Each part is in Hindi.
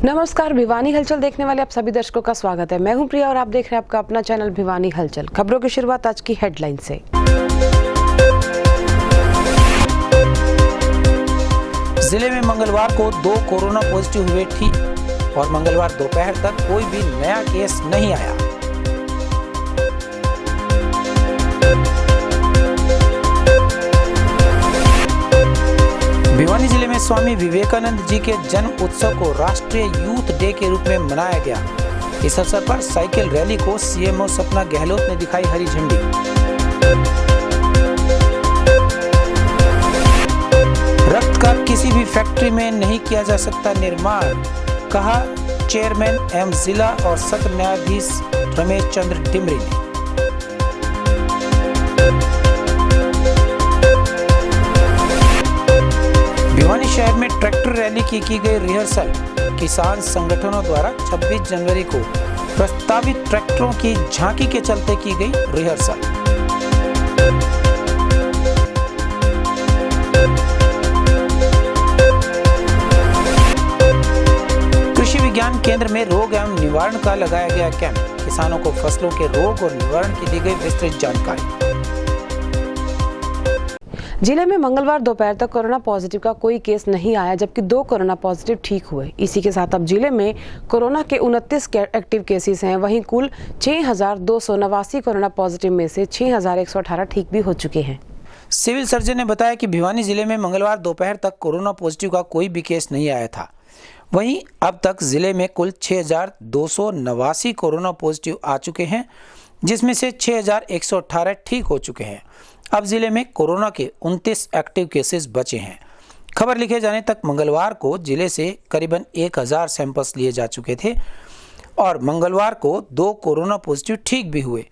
नमस्कार, भिवानी हलचल देखने वाले आप सभी दर्शकों का स्वागत है। मैं हूं प्रिया और आप देख रहे हैं आपका अपना चैनल भिवानी हलचल। खबरों की शुरुआत आज की हेडलाइन से। जिले में मंगलवार को 2 कोरोना पॉजिटिव हुए ठीक और मंगलवार दोपहर तक कोई भी नया केस नहीं आया। भिवानी जिले में स्वामी विवेकानंद जी के जन्म उत्सव को राष्ट्रीय यूथ डे के रूप में मनाया गया। इस अवसर पर साइकिल रैली को सीएमओ सपना गहलोत ने दिखाई हरी झंडी। रक्त का किसी भी फैक्ट्री में नहीं किया जा सकता निर्माण, कहा चेयरमैन एवं जिला और सत्र न्यायाधीश रमेश चंद्र डिमरी ने। भिवानी शहर में ट्रैक्टर रैली की गई रिहर्सल। किसान संगठनों द्वारा 26 जनवरी को प्रस्तावित ट्रैक्टरों की झांकी के चलते की गई रिहर्सल। कृषि विज्ञान केंद्र में रोग एवं निवारण का लगाया गया कैंप। किसानों को फसलों के रोग और निवारण की दी गई विस्तृत जानकारी। जिले में मंगलवार दोपहर तक कोरोना पॉजिटिव का कोई केस नहीं आया, जबकि 2 कोरोना पॉजिटिव ठीक हुए। इसी के साथ अब जिले में कोरोना के 29 एक्टिव केसेस हैं। वहीं कुल 6,289 कोरोना पॉजिटिव में से 6,118 ठीक भी हो चुके हैं। सिविल सर्जन ने बताया कि भिवानी जिले में मंगलवार दोपहर तक कोरोना पॉजिटिव का कोई भी केस नहीं आया था। वहीं अब तक जिले में कुल 6,289 कोरोना पॉजिटिव आ चुके हैं, जिसमें से 6,118 ठीक हो चुके हैं। अब जिले में कोरोना के 29 एक्टिव केसेस बचे हैं। खबर लिखे जाने तक मंगलवार को जिले से करीबन 1,000 सैंपल्स लिए जा चुके थे और मंगलवार को 2 कोरोना पॉजिटिव ठीक भी हुए।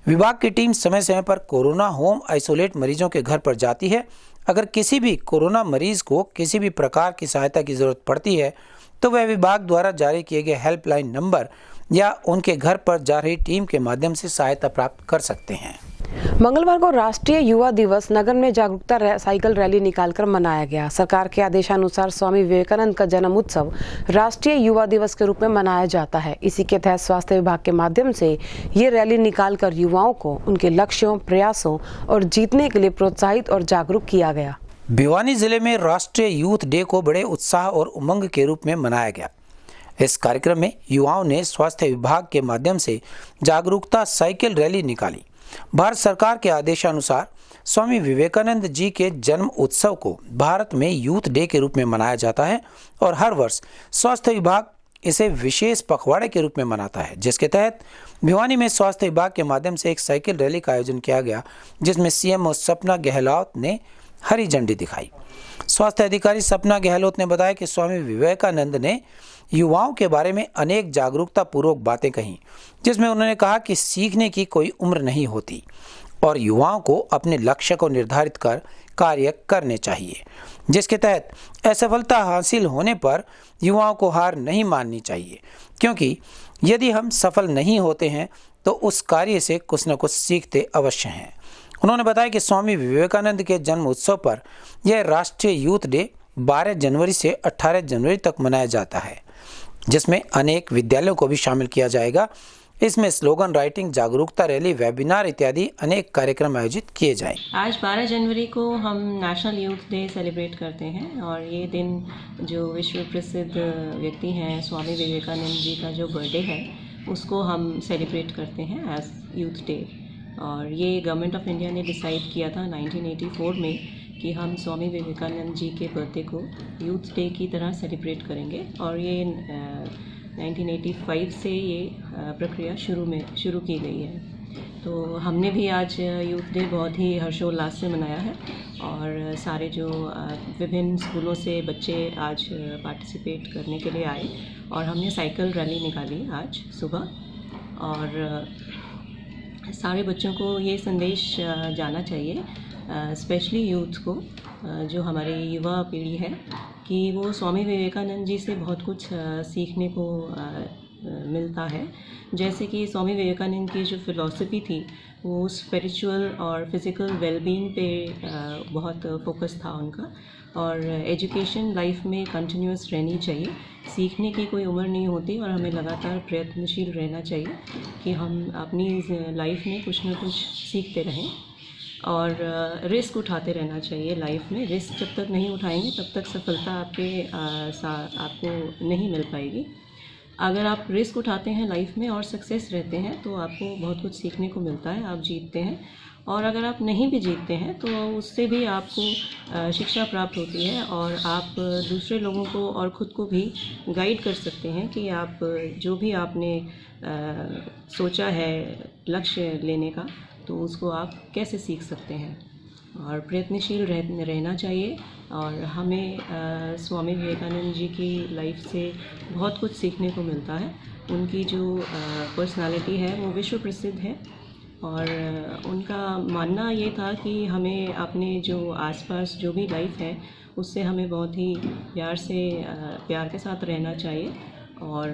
विभाग की टीम समय समय पर कोरोना होम आइसोलेट मरीजों के घर पर जाती है। अगर किसी भी कोरोना मरीज को किसी भी प्रकार की सहायता की जरूरत पड़ती है तो वह विभाग द्वारा जारी किए गए हेल्पलाइन नंबर या उनके घर पर जा रही टीम के माध्यम से सहायता प्राप्त कर सकते हैं। मंगलवार को राष्ट्रीय युवा दिवस नगर में जागरूकता साइकिल रैली निकालकर मनाया गया। सरकार के आदेशानुसार स्वामी विवेकानंद का जन्म उत्सव राष्ट्रीय युवा दिवस के रूप में मनाया जाता है। इसी के तहत स्वास्थ्य विभाग के माध्यम से ये रैली निकालकर युवाओं को उनके लक्ष्यों, प्रयासों और जीतने के लिए प्रोत्साहित और जागरूक किया गया। भिवानी जिले में राष्ट्रीय यूथ डे को बड़े उत्साह और उमंग के रूप में मनाया गया। इस कार्यक्रम में युवाओं ने स्वास्थ्य विभाग के माध्यम से जागरूकता साइकिल रैली निकाली। भारत सरकार के आदेशानुसार स्वामी विवेकानंद जी के जन्म उत्सव को भारत में यूथ डे के रूप में मनाया जाता है और हर वर्ष स्वास्थ्य विभाग इसे विशेष पखवाड़े के रूप में मनाता है, जिसके तहत भिवानी में स्वास्थ्य विभाग के माध्यम से एक साइकिल रैली का आयोजन किया गया, जिसमें सीएमओ सपना गहलोत ने हरी झंडी दिखाई। स्वास्थ्य अधिकारी सपना गहलोत ने बताया कि स्वामी विवेकानंद ने युवाओं के बारे में अनेक जागरूकता पूर्वक बातें कहीं, जिसमें उन्होंने कहा कि सीखने की कोई उम्र नहीं होती और युवाओं को अपने लक्ष्य को निर्धारित कर कार्य करने चाहिए, जिसके तहत असफलता हासिल होने पर युवाओं को हार नहीं माननी चाहिए, क्योंकि यदि हम सफल नहीं होते हैं तो उस कार्य से कुछ न कुछ सीखते अवश्य हैं। उन्होंने बताया कि स्वामी विवेकानंद के जन्म उत्सव पर यह राष्ट्रीय यूथ डे 12 जनवरी से 18 जनवरी तक मनाया जाता है, जिसमें अनेक विद्यालयों को भी शामिल किया जाएगा। इसमें स्लोगन राइटिंग, जागरूकता रैली, वेबिनार इत्यादि अनेक कार्यक्रम आयोजित किए जाएं। आज 12 जनवरी को हम नेशनल यूथ डे सेलिब्रेट करते हैं और ये दिन जो विश्व प्रसिद्ध व्यक्ति हैं स्वामी विवेकानंद जी का जो बर्थडे है उसको हम सेलिब्रेट करते हैं एज यूथ डे। और ये गवर्नमेंट ऑफ इंडिया ने डिसाइड किया था 1984 में कि हम स्वामी विवेकानंद जी के बर्थडे को यूथ डे की तरह सेलिब्रेट करेंगे और ये 1985 से ये प्रक्रिया शुरू की गई है। तो हमने भी आज यूथ डे बहुत ही हर्षोल्लास से मनाया है और सारे जो विभिन्न स्कूलों से बच्चे आज पार्टिसिपेट करने के लिए आए और हमने साइकिल रैली निकाली आज सुबह। और सारे बच्चों को ये संदेश जाना चाहिए, स्पेशली यूथ को, जो हमारी युवा पीढ़ी है, कि वो स्वामी विवेकानंद जी से बहुत कुछ सीखने को मिलता है। जैसे कि स्वामी विवेकानंद की जो फ़िलॉसफी थी वो स्पिरिचुअल और फिज़िकल वेलबींग पे बहुत फोकस था उनका। और एजुकेशन लाइफ में कंटिन्यूस रहनी चाहिए, सीखने की कोई उम्र नहीं होती और हमें लगातार प्रयत्नशील रहना चाहिए कि हम अपनी लाइफ में कुछ ना कुछ सीखते रहें। और रिस्क उठाते रहना चाहिए लाइफ में। रिस्क जब तक नहीं उठाएंगे तब तक सफलता आपको नहीं मिल पाएगी। अगर आप रिस्क उठाते हैं लाइफ में और सक्सेस रहते हैं तो आपको बहुत कुछ सीखने को मिलता है, आप जीतते हैं। और अगर आप नहीं भी जीतते हैं तो उससे भी आपको शिक्षा प्राप्त होती है और आप दूसरे लोगों को और ख़ुद को भी गाइड कर सकते हैं कि आप जो भी आपने सोचा है लक्ष्य लेने का तो उसको आप कैसे सीख सकते हैं। और प्रयत्नशील रहना चाहिए। और हमें स्वामी विवेकानंद जी की लाइफ से बहुत कुछ सीखने को मिलता है। उनकी जो पर्सनालिटी है वो विश्व प्रसिद्ध है और उनका मानना ये था कि हमें अपने जो आसपास जो भी लाइफ है उससे हमें बहुत ही प्यार के साथ रहना चाहिए और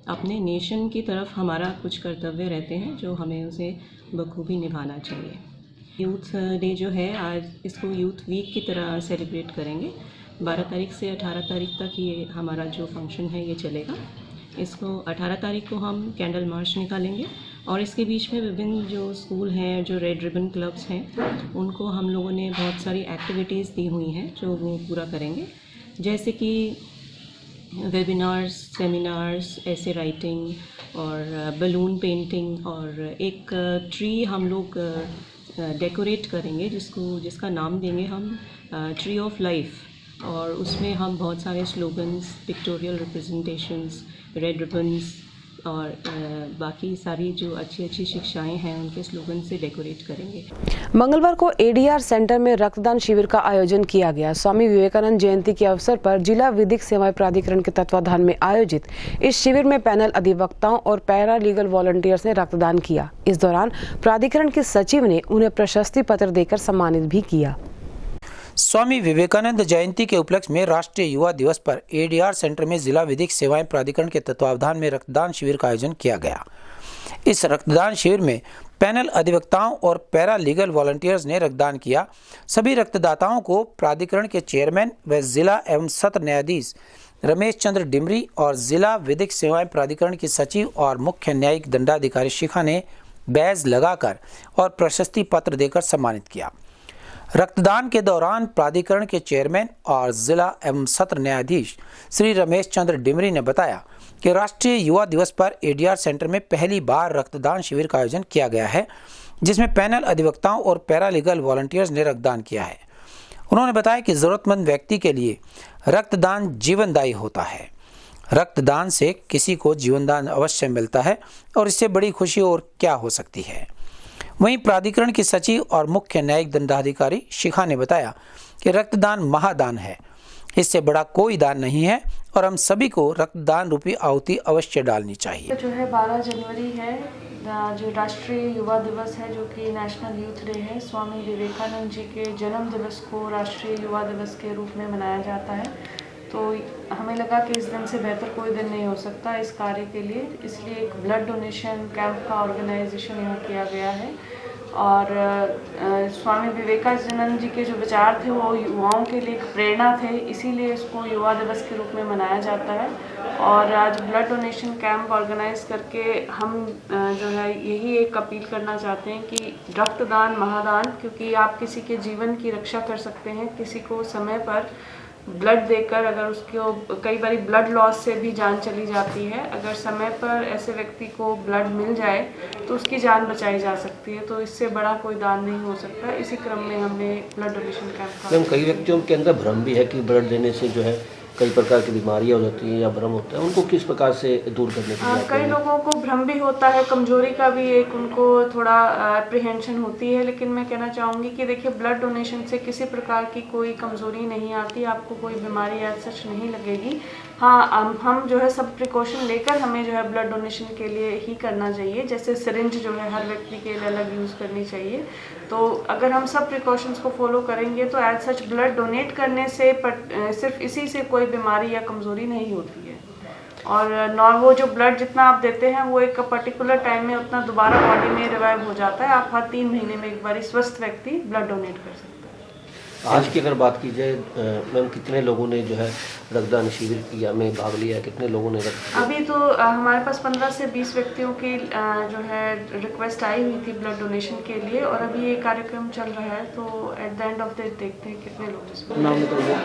अपने नेशन की तरफ हमारा कुछ कर्तव्य रहते हैं जो हमें उसे बखूबी निभाना चाहिए। यूथ डे जो है आज इसको यूथ वीक की तरह सेलिब्रेट करेंगे। 12 तारीख से 18 तारीख तक ये हमारा जो फंक्शन है ये चलेगा। इसको 18 तारीख को हम कैंडल मार्च निकालेंगे और इसके बीच में विभिन्न जो स्कूल हैं, जो रेड रिबन क्लब्स हैं, उनको हम लोगों ने बहुत सारी एक्टिविटीज़ दी हुई हैं जो वो पूरा करेंगे। जैसे कि वेबिनार्स, सेमिनार्स, ऐसे राइटिंग और बलून पेंटिंग और एक ट्री हम लोग डेकोरेट करेंगे जिसका नाम देंगे हम ट्री ऑफ लाइफ। और उसमें हम बहुत सारे slogans, pictorial representations, red ribbons और बाकी सारी जो अच्छी अच्छी शिक्षाएं हैं उनके स्लोगन से डेकोरेट करेंगे। मंगलवार को एडीआर सेंटर में रक्तदान शिविर का आयोजन किया गया। स्वामी विवेकानंद जयंती के अवसर पर जिला विधिक सेवाएं प्राधिकरण के तत्वाधान में आयोजित इस शिविर में पैनल अधिवक्ताओं और पैरा लीगल वॉलंटियर्स ने रक्तदान किया। इस दौरान प्राधिकरण के सचिव ने उन्हें प्रशस्ति पत्र देकर सम्मानित भी किया। स्वामी विवेकानंद जयंती के उपलक्ष्य में राष्ट्रीय युवा दिवस पर एडीआर सेंटर में जिला विधिक सेवाएं प्राधिकरण के तत्वावधान में रक्तदान शिविर का आयोजन किया गया। इस रक्तदान शिविर में पैनल अधिवक्ताओं और पैरा लीगल वॉलंटियर्स ने रक्तदान किया। सभी रक्तदाताओं को प्राधिकरण के चेयरमैन व जिला एवं सत्र न्यायाधीश रमेश चंद्र डिमरी और जिला विधिक सेवाएं प्राधिकरण की सचिव और मुख्य न्यायिक दंडाधिकारी शिखा ने बैज लगाकर और प्रशस्ति पत्र देकर सम्मानित किया। रक्तदान के दौरान प्राधिकरण के चेयरमैन और जिला एवं सत्र न्यायाधीश श्री रमेश चंद्र डिमरी ने बताया कि राष्ट्रीय युवा दिवस पर एडीआर सेंटर में पहली बार रक्तदान शिविर का आयोजन किया गया है, जिसमें पैनल अधिवक्ताओं और पैरालीगल वॉलंटियर्स ने रक्तदान किया है। उन्होंने बताया कि जरूरतमंद व्यक्ति के लिए रक्तदान जीवनदायी होता है। रक्तदान से किसी को जीवनदान अवश्य मिलता है और इससे बड़ी खुशी और क्या हो सकती है। वहीं प्राधिकरण की सचिव और मुख्य न्यायिक दंडाधिकारी शिखा ने बताया कि रक्तदान महादान है, इससे बड़ा कोई दान नहीं है और हम सभी को रक्तदान रूपी आहुति अवश्य डालनी चाहिए। जो है 12 जनवरी है, जो राष्ट्रीय युवा दिवस है, जो कि नेशनल यूथ डे है। स्वामी विवेकानंद जी के जन्म दिवस को राष्ट्रीय युवा दिवस के रूप में मनाया जाता है। तो हमें लगा कि इस दिन से बेहतर कोई दिन नहीं हो सकता इस कार्य के लिए, इसलिए एक ब्लड डोनेशन कैंप का ऑर्गेनाइजेशन यहाँ किया गया है। और स्वामी विवेकानंद जी के जो विचार थे वो युवाओं के लिए एक प्रेरणा थे, इसीलिए इसको युवा दिवस के रूप में मनाया जाता है। और आज ब्लड डोनेशन कैंप ऑर्गेनाइज करके हम जो है यही एक अपील करना चाहते हैं कि रक्तदान महादान, क्योंकि आप किसी के जीवन की रक्षा कर सकते हैं। किसी को समय पर ब्लड देकर, अगर उसको कई बार ब्लड लॉस से भी जान चली जाती है, अगर समय पर ऐसे व्यक्ति को ब्लड मिल जाए तो उसकी जान बचाई जा सकती है। तो इससे बड़ा कोई दान नहीं हो सकता। इसी क्रम में हमने ब्लड डोनेशन कैंप मैम, कई व्यक्तियों के अंदर भ्रम भी है कि ब्लड देने से जो है कई प्रकार की बीमारियां हो जाती हैं या भ्रम होता है, उनको किस प्रकार से दूर करने के लिए? कई लोगों को भ्रम भी होता है, कमजोरी का भी एक उनको थोड़ा एप्रीहेंशन होती है। लेकिन मैं कहना चाहूँगी कि देखिए, ब्लड डोनेशन से किसी प्रकार की कोई कमजोरी नहीं आती, आपको कोई बीमारी एज सच नहीं लगेगी। हाँ, हम जो है सब प्रिकॉशन लेकर हमें जो है ब्लड डोनेशन के लिए ही करना चाहिए। जैसे सिरिंज जो है हर व्यक्ति के लिए अलग यूज़ करनी चाहिए। तो अगर हम सब प्रिकॉशंस को फॉलो करेंगे तो एज सच ब्लड डोनेट करने से सिर्फ इसी से कोई बीमारी या कमज़ोरी नहीं होती है। और वो जो ब्लड जितना आप देते हैं वो एक पर्टिकुलर टाइम में उतना दोबारा बॉडी में रिवाइव हो जाता है। आप हर 3 महीने में एक बार स्वस्थ व्यक्ति ब्लड डोनेट कर सकते हैं। आज की अगर बात की जाए मैम, कितने लोगों ने जो है रक्तदान शिविर में भाग लिया है? कितने लोगों ने अभी तो हमारे पास 15 से 20 व्यक्तियों की जो है रिक्वेस्ट आई हुई थी ब्लड डोनेशन के लिए, और अभी ये कार्यक्रम चल रहा है, तो at the end of the देखते हैं कितने लोग इसमें। नाम बताइए।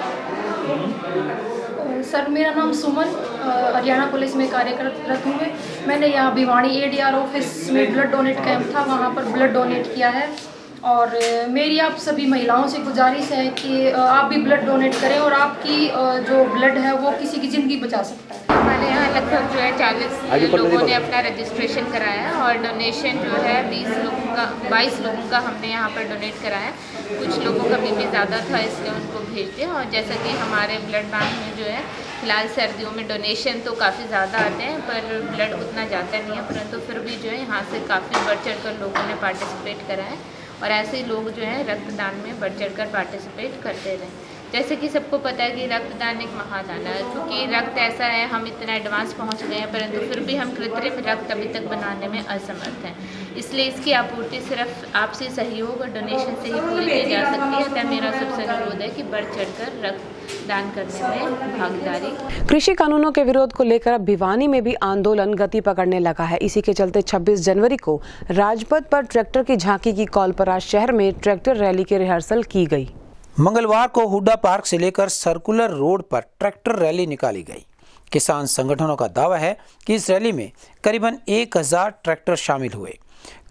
सर, मेरा नाम सुमन, हरियाणा पुलिस में कार्यरत हूँ मैं। मैंने यहाँ भिवानी ADR ऑफिस में ब्लड डोनेट कैंप था, वहाँ पर ब्लड डोनेट किया है। और मेरी आप सभी महिलाओं से गुजारिश है कि आप भी ब्लड डोनेट करें, और आपकी जो ब्लड है वो किसी की ज़िंदगी बचा सकता है। हमारे यहाँ लगभग जो है 40 लोगों ने अपना रजिस्ट्रेशन कराया, और डोनेशन जो है 22 लोगों का हमने यहाँ पर डोनेट कराया। कुछ लोगों का बीपी ज़्यादा था, इसलिए उनको भेज दिया। और जैसा कि हमारे ब्लड बैंक में जो है फिलहाल सर्दियों में डोनेशन तो काफ़ी ज़्यादा आते हैं, पर ब्लड उतना जाता नहीं है, परंतु फिर भी जो है यहाँ से काफ़ी बढ़ चढ़ कर लोगों ने पार्टिसिपेट करा है, और ऐसे ही लोग जो है रक्तदान में बढ़ चढ़ कर पार्टिसिपेट करते रहें। जैसे कि सबको पता है कि रक्तदान एक महादान है, क्योंकि रक्त ऐसा है, हम इतना एडवांस पहुंच गए हैं, परंतु फिर भी हम कृत्रिम रक्त अभी तक बनाने में असमर्थ हैं। इसलिए इसकी आपूर्ति सिर्फ आपसी सहयोग और डोनेशन से ही पूरी की जा सकती है। अतः मेरा सबसे अनुरोध है कि बढ़ चढ़कर रक्तदान करने में भागीदारी। कृषि कानूनों के विरोध को लेकर अब भिवानी में भी आंदोलन गति पकड़ने लगा है। इसी के चलते 26 जनवरी को राजपथ पर ट्रैक्टर की झांकी की कॉल पर आज शहर में ट्रैक्टर रैली की रिहर्सल की गई। मंगलवार को हुड्डा पार्क से लेकर सर्कुलर रोड पर ट्रैक्टर रैली निकाली गई। किसान संगठनों का दावा है कि इस रैली में करीबन 1000 ट्रैक्टर शामिल हुए।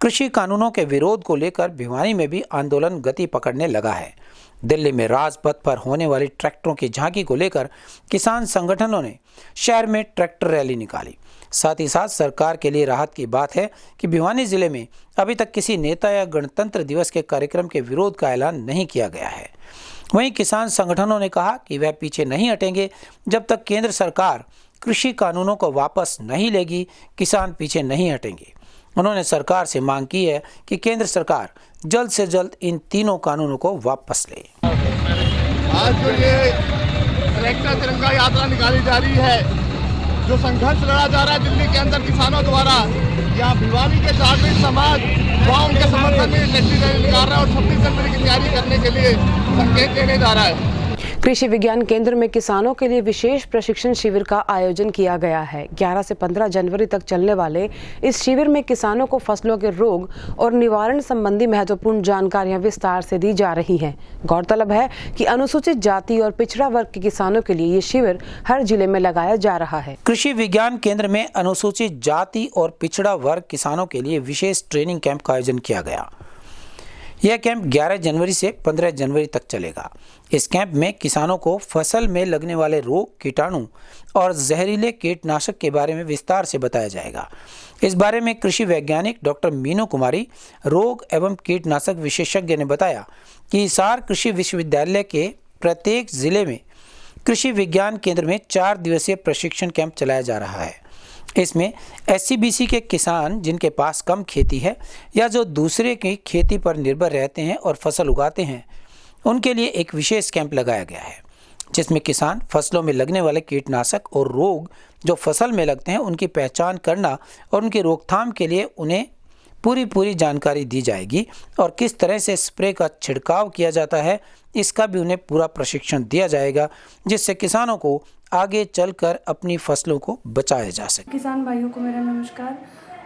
कृषि कानूनों के विरोध को लेकर भिवानी में भी आंदोलन गति पकड़ने लगा है। दिल्ली में राजपथ पर होने वाली ट्रैक्टरों की झांकी को लेकर किसान संगठनों ने शहर में ट्रैक्टर रैली निकाली। साथ ही साथ सरकार के लिए राहत की बात है कि भिवानी जिले में अभी तक किसी नेता या गणतंत्र दिवस के कार्यक्रम के विरोध का ऐलान नहीं किया गया है। वहीं किसान संगठनों ने कहा कि वह पीछे नहीं हटेंगे जब तक केंद्र सरकार कृषि कानूनों को वापस नहीं लेगी, किसान पीछे नहीं हटेंगे। उन्होंने सरकार से मांग की है कि केंद्र सरकार जल्द से जल्द इन तीनों कानूनों को वापस ले। आज जो ये ट्रैक्टर तिरंगा यात्रा निकाली जा रही है, जो संघर्ष लड़ा जा रहा है दिल्ली के अंदर किसानों द्वारा, यहाँ भिवानी के जागृत समाज वहाँ उनके समर्थन में ट्रैक्टर रैली निकाल रहा है और 26 जनवरी की तैयारी करने के लिए संकेत देने जा रहा है। कृषि विज्ञान केंद्र में किसानों के लिए विशेष प्रशिक्षण शिविर का आयोजन किया गया है। 11 से 15 जनवरी तक चलने वाले इस शिविर में किसानों को फसलों के रोग और निवारण संबंधी महत्वपूर्ण जानकारियां विस्तार से दी जा रही हैं। गौरतलब है कि अनुसूचित जाति और पिछड़ा वर्ग के किसानों के लिए ये शिविर हर जिले में लगाया जा रहा है। कृषि विज्ञान केंद्र में अनुसूचित जाति और पिछड़ा वर्ग किसानों के लिए विशेष ट्रेनिंग कैंप का आयोजन किया गया। यह कैंप 11 जनवरी से 15 जनवरी तक चलेगा। इस कैंप में किसानों को फसल में लगने वाले रोग, कीटाणु और जहरीले कीटनाशक के बारे में विस्तार से बताया जाएगा। इस बारे में कृषि वैज्ञानिक डॉक्टर मीनू कुमारी, रोग एवं कीटनाशक विशेषज्ञ ने बताया कि हिसार कृषि विश्वविद्यालय के प्रत्येक जिले में कृषि विज्ञान केंद्र में 4 दिवसीय प्रशिक्षण कैंप चलाया जा रहा है। इसमें SCBC के किसान जिनके पास कम खेती है या जो दूसरे की खेती पर निर्भर रहते हैं और फसल उगाते हैं, उनके लिए एक विशेष कैंप लगाया गया है, जिसमें किसान फसलों में लगने वाले कीटनाशक और रोग जो फसल में लगते हैं उनकी पहचान करना और उनकी रोकथाम के लिए उन्हें पूरी जानकारी दी जाएगी और किस तरह से स्प्रे का छिड़काव किया जाता है इसका भी उन्हें पूरा प्रशिक्षण दिया जाएगा, जिससे किसानों को आगे चलकर अपनी फसलों को बचाया जा सके। किसान भाइयों को मेरा नमस्कार।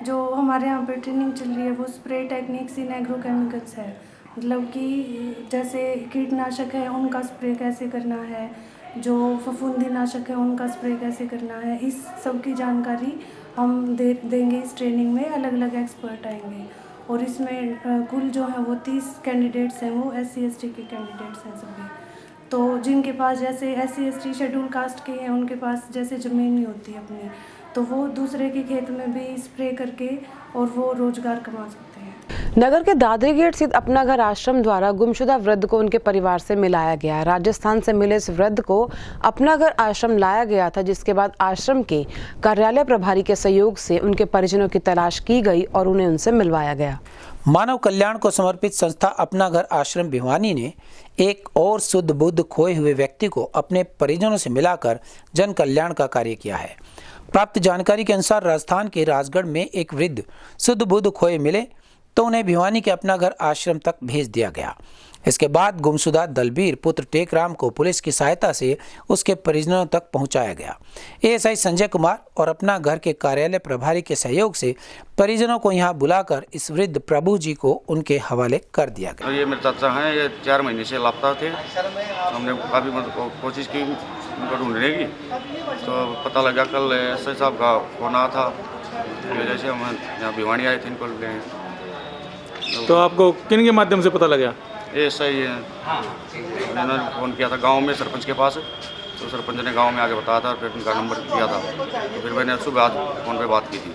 जो हमारे यहाँ पे ट्रेनिंग चल रही है वो स्प्रे टेक्निक्स इन एग्रोकेमिकल्स है। मतलब कि जैसे कीटनाशक है उनका स्प्रे कैसे करना है, जो फफूंदीनाशक है उनका स्प्रे कैसे करना है, इस सब की जानकारी हम देंगे इस ट्रेनिंग में। अलग अलग एक्सपर्ट आएंगे और इसमें कुल जो है वो 30 कैंडिडेट्स हैं, वो SC/ST के कैंडिडेट्स हैं सभी। तो जिनके पास जैसे SC/ST शेड्यूल कास्ट के हैं, उनके पास जैसे ज़मीन नहीं होती अपनी, तो वो दूसरे के खेत में भी स्प्रे करके और वो रोजगार कमा सकते हैं। नगर के दादरी गेट स्थित अपना घर आश्रम द्वारा गुमशुदा वृद्ध को उनके परिवार से मिलाया गया। राजस्थान से मिले इस वृद्ध को अपना घर आश्रम लाया गया था, जिसके बाद आश्रम के कार्यालय प्रभारी के सहयोग से उनके परिजनों की तलाश की गई और उन्हें उनसे मिलवाया गया। मानव कल्याण को समर्पित संस्था अपना घर आश्रम भिवानी ने एक और शुद्ध बुद्ध खोए हुए व्यक्ति को अपने परिजनों से मिलाकर जन कल्याण का कार्य किया है। प्राप्त जानकारी के अनुसार राजस्थान के राजगढ़ में एक वृद्ध शुद्ध बुद्ध खोए मिले तो उन्हें भिवानी के अपना घर आश्रम तक भेज दिया गया। इसके बाद गुमशुदा दलबीर पुत्र टेकराम को पुलिस की सहायता से उसके परिजनों तक पहुंचाया गया। एएसआई संजय कुमार और अपना घर के कार्यालय प्रभारी के सहयोग से परिजनों को यहां बुलाकर इस वृद्ध प्रभु जी को उनके हवाले कर दिया गया। ये मेरे चाचा हैं, ये 4 महीने से लापता थे। हमने काफ़ी कोशिश की उनको ढूंढने की, तो पता लगा कल एसआई साहब का फोन आया था, वजह से हम यहाँ भिवानी आए थे इनको लेने। तो आपको किन के माध्यम से पता लगा? एएसआई है, उन्होंने फ़ोन किया था गांव में सरपंच के पास, तो सरपंच ने गांव में आके बताया था, फिर उनका नंबर दिया था, तो फिर मैंने सुबह आज फ़ोन पे बात की थी।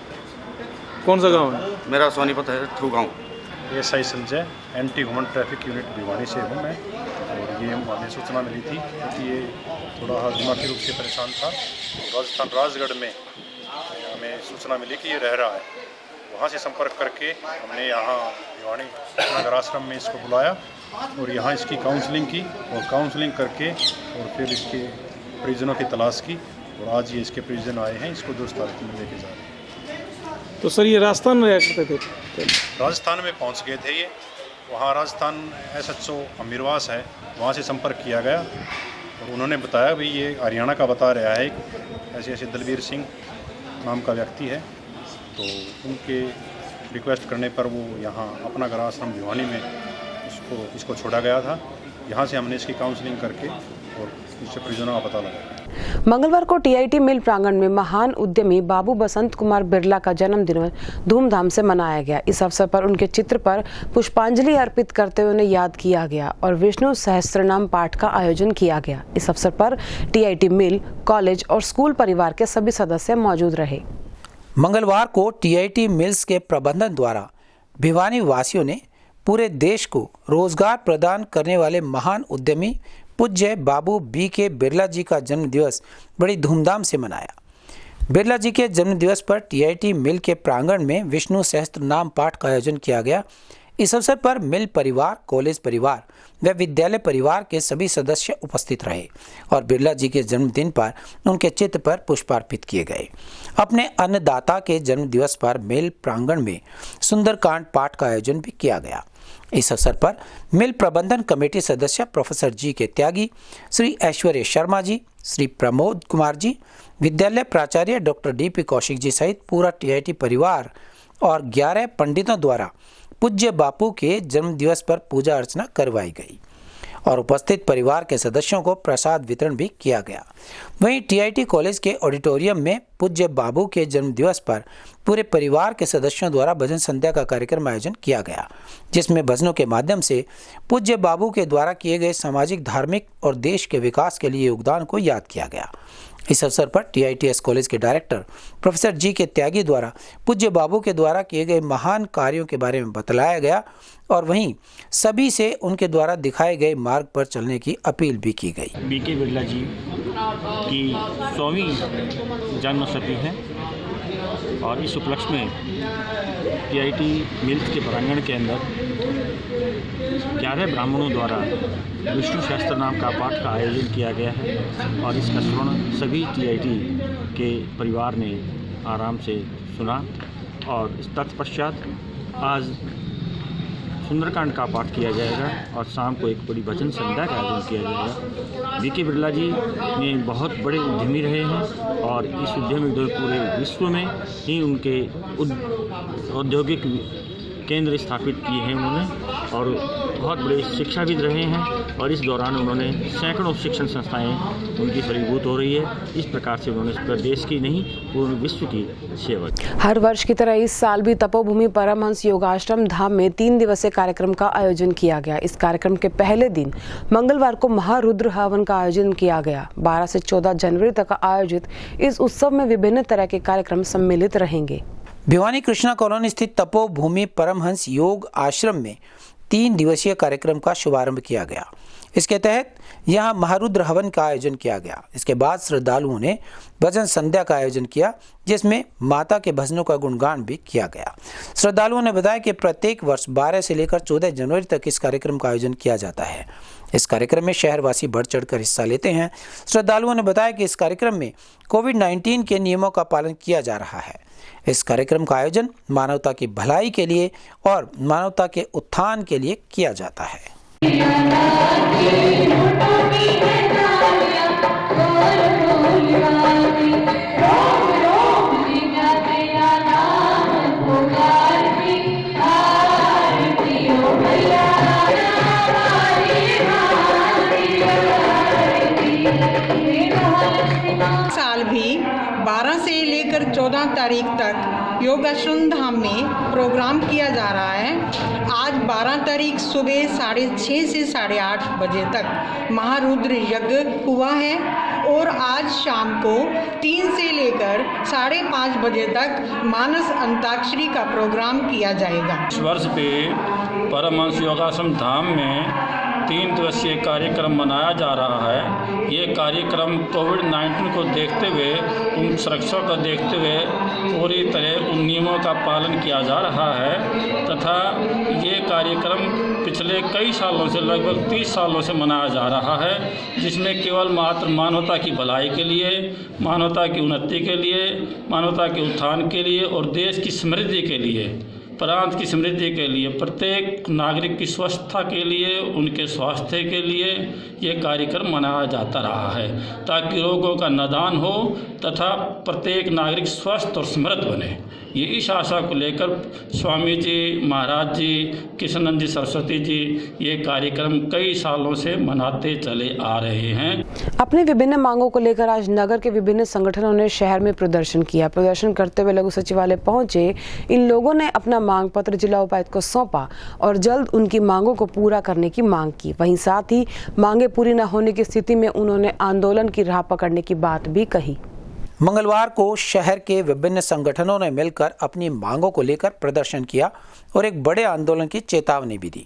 कौन सा गांव है? मेरा सोनीपत है, थ्रू गाँव। ASI Sanjay, anti human traffic unit Bhiwani से हूँ मैं। और ये हमें सूचना मिली थी कि ये थोड़ा दिमागी रूप से परेशान था। राजस्थान राजगढ़ में हमें सूचना मिली कि ये रह रहा है। वहाँ से संपर्क करके हमने यहाँ भिवानी नगर आश्रम में इसको बुलाया और यहाँ इसकी काउंसलिंग की और काउंसलिंग करके और फिर इसके परिजनों की तलाश की और आज ये इसके परिजन आए हैं, इसको 2 तारीख में लेके जा रहे हैं। तो सर ये राजस्थान में रह करते थे? राजस्थान में पहुँच गए थे ये। वहाँ राजस्थान SHO अमीरवास है, वहाँ से संपर्क किया गया और उन्होंने बताया भाई ये हरियाणा का बता रहा है, ऐसे दलबीर सिंह नाम का व्यक्ति है। तो उनके रिक्वेस्ट करने पर वो यहाँ अपना घर आश्रम भिवानी में इसको छोड़ा गया था। यहाँ से हमने इसकी काउंसलिंग करके और इससे परिजनों का पता लगाया। मंगलवार को टीआईटी मिल प्रांगण में महान उद्यमी बाबू बसंत कुमार बिरला का जन्मदिन धूमधाम से मनाया गया। इस अवसर पर उनके चित्र पर पुष्पांजलि अर्पित करते हुए उन्हें याद किया गया और विष्णु सहस्त्रनाम पाठ का आयोजन किया गया। इस अवसर पर टीआईटी मिल, कॉलेज और स्कूल परिवार के सभी सदस्य मौजूद रहे। मंगलवार को टीआईटी मिल्स के प्रबंधन द्वारा भिवानी वासियों ने पूरे देश को रोजगार प्रदान करने वाले महान उद्यमी पूज्य बाबू BK बिरला जी का जन्म दिवस बड़ी धूमधाम से मनाया। बिरला जी के जन्म दिवस पर टीआईटी मिल के प्रांगण में विष्णु सहस्त्र नाम पाठ का आयोजन किया गया। इस अवसर पर मिल परिवार, कॉलेज परिवार व विद्यालय परिवार के सभी सदस्य उपस्थित रहे और बिरला जी के जन्मदिन पर उनके चित्र पर पुष्पार्पित किए गए। अपने अन्नदाता के जन्म दिवस पर मिल प्रांगण में सुंदरकांड पाठ का आयोजन भी किया गया। इस अवसर पर मिल प्रबंधन कमेटी सदस्य प्रोफेसर GK त्यागी, श्री ऐश्वर्य शर्मा जी, श्री प्रमोद कुमार जी, विद्यालय प्राचार्य डॉक्टर DP कौशिक जी सहित पूरा टीआईटी परिवार और 11 पंडितों द्वारा पूज्य बापू के जन्म दिवस पर पूजा अर्चना करवाई गई और उपस्थित परिवार के सदस्यों को प्रसाद वितरण भी किया गया। वहीं टीआईटी कॉलेज के ऑडिटोरियम में पूज्य बाबू के जन्म दिवस पर पूरे परिवार के सदस्यों द्वारा भजन संध्या का कार्यक्रम आयोजन किया गया, जिसमें भजनों के माध्यम से पूज्य बाबू के द्वारा किए गए सामाजिक, धार्मिक और देश के विकास के लिए योगदान को याद किया गया। इस अवसर पर टीआईटीएस कॉलेज के डायरेक्टर प्रोफेसर GK त्यागी द्वारा पूज्य बाबू के द्वारा किए गए महान कार्यों के बारे में बतलाया गया और वहीं सभी से उनके द्वारा दिखाए गए मार्ग पर चलने की अपील भी की गई। BK बिरला जी की 100वीं जन्मशती है और इस उपलक्ष्य में टीआईटी मिल्स के प्रांगण के अंदर 11 ब्राह्मणों द्वारा विष्णु सहस्त्र नाम का पाठ का आयोजन किया गया है और इसका श्रवण सभी टीआईटी के परिवार ने आराम से सुना और इस तत्पश्चात आज सुंदरकांड का पाठ किया जाएगा और शाम को एक बड़ी भजन संध्या का आयोजन किया जाएगा। BK बिरला जी ने बहुत बड़े उद्यमी रहे हैं और इस उद्यम पूरे विश्व में ही उनके औद्योगिक केंद्र स्थापित किए हैं उन्होंने और बहुत बड़े शिक्षाविद रहे हैं और इस दौरान उन्होंने सैकड़ों शिक्षण संस्थाएं उनकी फलीभूत हो रही है। इस प्रकार से उन्होंने प्रदेश की नहीं पूर्ण विश्व की सेवा की। हर वर्ष की तरह इस साल भी तपोभूमि परमहंस योगाश्रम धाम में 3 दिवसीय कार्यक्रम का आयोजन किया गया। इस कार्यक्रम के पहले दिन मंगलवार को महारुद्र हवन का आयोजन किया गया। 12 से 14 जनवरी तक आयोजित इस उत्सव में विभिन्न तरह के कार्यक्रम सम्मिलित रहेंगे। भिवानी कृष्णा कॉलोनी स्थित तपोभूमि परमहंस योग आश्रम में 3 दिवसीय कार्यक्रम का शुभारंभ किया गया। इसके तहत यहाँ महारुद्र हवन का आयोजन किया गया। इसके बाद श्रद्धालुओं ने भजन संध्या का आयोजन किया, जिसमें माता के भजनों का गुणगान भी किया गया। श्रद्धालुओं ने बताया कि प्रत्येक वर्ष 12 से लेकर 14 जनवरी तक इस कार्यक्रम का आयोजन किया जाता है। इस कार्यक्रम में शहरवासी बढ़ चढ़कर हिस्सा लेते हैं। श्रद्धालुओं ने बताया कि इस कार्यक्रम में कोविड-19 के नियमों का पालन किया जा रहा है। इस कार्यक्रम का आयोजन मानवता की भलाई के लिए और मानवता के उत्थान के लिए किया जाता है। साल भी 12 से लेकर 14 तारीख तक योगाश्रम धाम में प्रोग्राम किया जा रहा है। आज 12 तारीख सुबह 6:30 से 8:30 बजे तक महारुद्र यज्ञ हुआ है और आज शाम को 3 से लेकर 5:30 बजे तक मानस अंताक्षरी का प्रोग्राम किया जाएगा। इस वर्ष पे परमहंस योगाश्रम धाम में 3 दिवसीय कार्यक्रम मनाया जा रहा है। ये कार्यक्रम कोविड-19 को देखते हुए, उन सुरक्षा को देखते हुए पूरी तरह उन नियमों का पालन किया जा रहा है तथा ये कार्यक्रम पिछले कई सालों से, लगभग 30 सालों से मनाया जा रहा है, जिसमें केवल मात्र मानवता की भलाई के लिए, मानवता की उन्नति के लिए, मानवता के उत्थान के लिए और देश की समृद्धि के लिए, प्रांत की समृद्धि के लिए, प्रत्येक नागरिक की स्वस्थता के लिए, उनके स्वास्थ्य के लिए ये कार्यक्रम मनाया जाता रहा है, ताकि रोगों का निदान हो तथा प्रत्येक नागरिक स्वस्थ और समृद्ध बने। ये इस आशा को लेकर स्वामी जी, महाराज जी, कृष्णानंद जी, सरस्वती जी ये कार्यक्रम कई सालों से मनाते चले आ रहे हैं। अपनी विभिन्न मांगों को लेकर आज नगर के विभिन्न संगठनों ने शहर में प्रदर्शन किया। प्रदर्शन करते हुए लघु सचिवालय पहुंचे इन लोगों ने अपना मांग पत्र जिला उपायुक्त को सौंपा और जल्द उनकी मांगों को पूरा करने की मांग की। वहीं साथ ही मांगे पूरी न होने की स्थिति में उन्होंने आंदोलन की राह पकड़ने की बात भी कही। मंगलवार को शहर के विभिन्न संगठनों ने मिलकर अपनी मांगों को लेकर प्रदर्शन किया और एक बड़े आंदोलन की चेतावनी भी दी।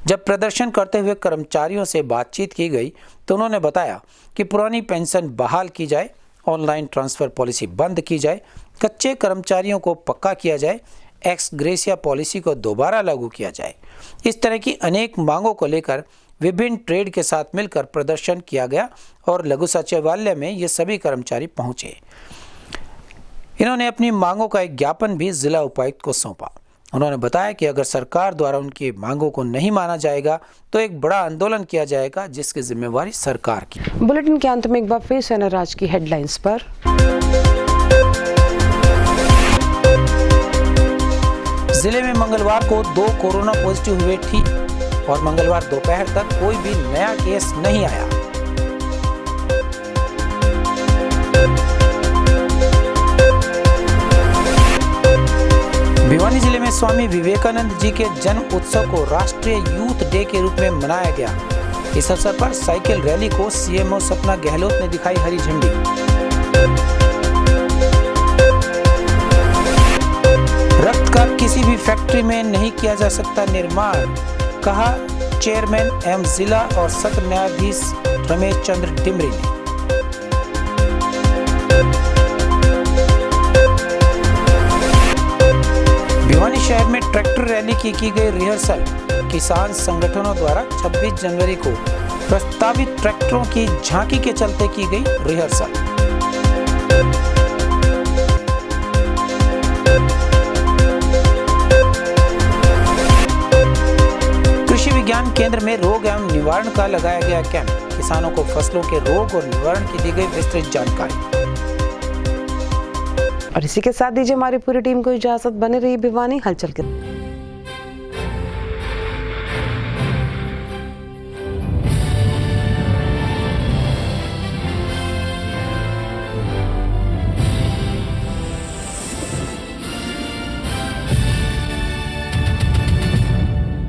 जब प्रदर्शन करते हुए कर्मचारियों से बातचीत की गई तो उन्होंने बताया कि पुरानी पेंशन बहाल की जाए, ऑनलाइन ट्रांसफर पॉलिसी बंद की जाए, कच्चे कर्मचारियों को पक्का किया जाए, एक्स ग्रेसिया पॉलिसी को दोबारा लागू किया जाए। इस तरह की अनेक मांगों को लेकर विभिन्न ट्रेड के साथ मिलकर प्रदर्शन किया गया और लघु सचिवालय में ये सभी कर्मचारी पहुंचे। इन्होंने अपनी मांगों का एक ज्ञापन भी जिला उपायुक्त को सौंपा। उन्होंने बताया कि अगर सरकार द्वारा उनकी मांगों को नहीं माना जाएगा तो एक बड़ा आंदोलन किया जाएगा, जिसकी जिम्मेवारी सरकार की। बुलेटिन के अंत में एक बार फिर से आज की हेडलाइंस पर। जिले में मंगलवार को 2 कोरोना पॉजिटिव हुए ठीक और मंगलवार दोपहर तक कोई भी नया केस नहीं आया। भिवानी जिले में स्वामी विवेकानंद जी के जन्म उत्सव को राष्ट्रीय यूथ डे के रूप में मनाया गया। इस अवसर पर साइकिल रैली को सीएमओ सपना गहलोत ने दिखाई हरी झंडी। रक्त का किसी भी फैक्ट्री में नहीं किया जा सकता निर्माण, कहा चेयरमैन एवं जिला और सत्र न्यायाधीश रमेश चंद्र डिमरी ने। भिवानी शहर में ट्रैक्टर रैली की गई रिहर्सल। किसान संगठनों द्वारा 26 जनवरी को प्रस्तावित ट्रैक्टरों की झांकी के चलते की गई रिहर्सल। कृषि विज्ञान केंद्र में रोग एवं निवारण का लगाया गया कैंप। किसानों को फसलों के रोग और निवारण की दी गई विस्तृत जानकारी। और इसी के साथ दीजिए हमारी पूरी टीम को इजाजत। बने रही भिवानी हलचल के।